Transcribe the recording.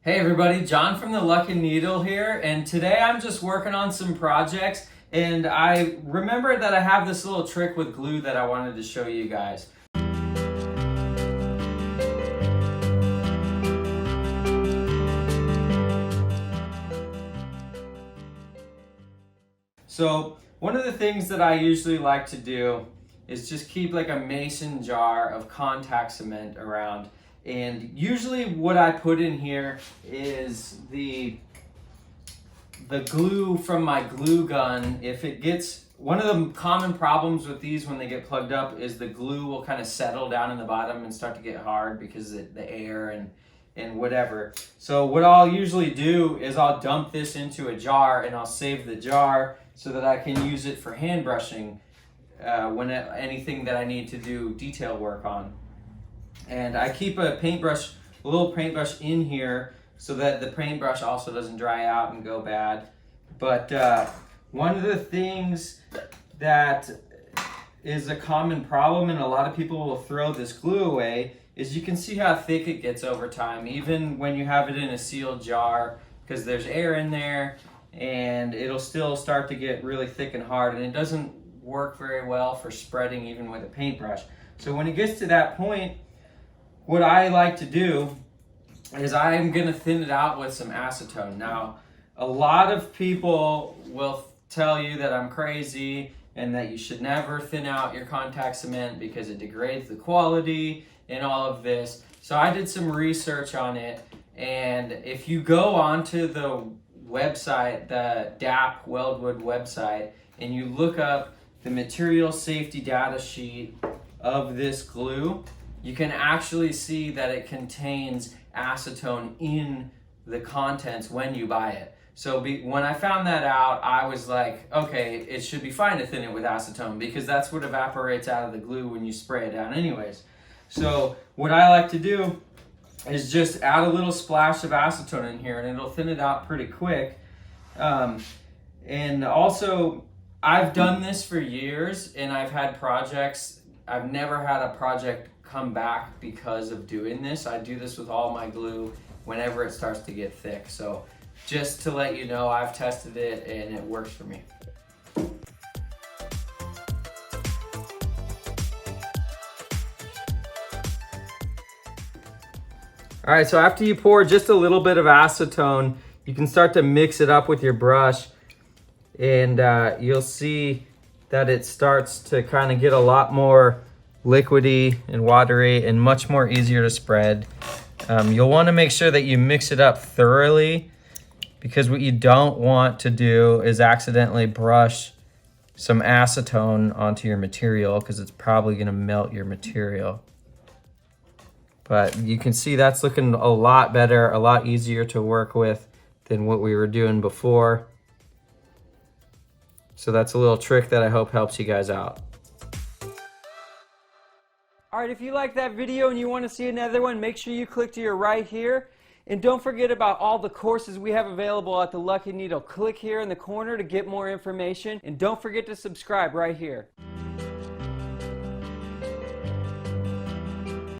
Hey everybody, John from the Lucky Needle here, and today I'm just working on some projects, and I remembered that I have this little trick with glue that I wanted to show you guys. So one of the things that I usually like to do is just keep like a mason jar of contact cement around. And usually what I put in here is the glue from my glue gun. If it gets, one of the common problems with these when they get plugged up is the glue will kind of settle down in the bottom and start to get hard because of the air and whatever. So what I'll usually do is I'll dump this into a jar and I'll save the jar so that I can use it for hand brushing anything that I need to do detail work on. And I keep a little paintbrush in here so that the paintbrush also doesn't dry out and go bad. But one of the things that is a common problem, and a lot of people will throw this glue away, is you can see how thick it gets over time, even when you have it in a sealed jar, because there's air in there and it'll still start to get really thick and hard, and it doesn't work very well for spreading even with a paintbrush. So when it gets to that point, what I like to do is I'm gonna thin it out with some acetone. Now, a lot of people will tell you that I'm crazy and that you should never thin out your contact cement because it degrades the quality and all of this. So I did some research on it, and if you go onto the website, the DAP Weldwood website, and you look up the material safety data sheet of this glue, you can actually see that it contains acetone in the contents when you buy it. So when I found that out, I was like, okay, it should be fine to thin it with acetone because that's what evaporates out of the glue when you spray it down anyways. So what I like to do is just add a little splash of acetone in here and it'll thin it out pretty quick. And also, I've done this for years and I've had projects. I've never had a project come back because of doing this. I do this with all my glue whenever it starts to get thick. So just to let you know, I've tested it and it works for me. All right, so after you pour just a little bit of acetone, you can start to mix it up with your brush, and you'll see that it starts to kind of get a lot more liquidy and watery and much more easier to spread. You'll want to make sure that you mix it up thoroughly, because what you don't want to do is accidentally brush some acetone onto your material, because it's probably going to melt your material. But you can see that's looking a lot better, a lot easier to work with than what we were doing before. So that's a little trick that I hope helps you guys out. All right, if you like that video and you want to see another one, make sure you click to your right here. And don't forget about all the courses we have available at the Lucky Needle. Click here in the corner to get more information. And don't forget to subscribe right here.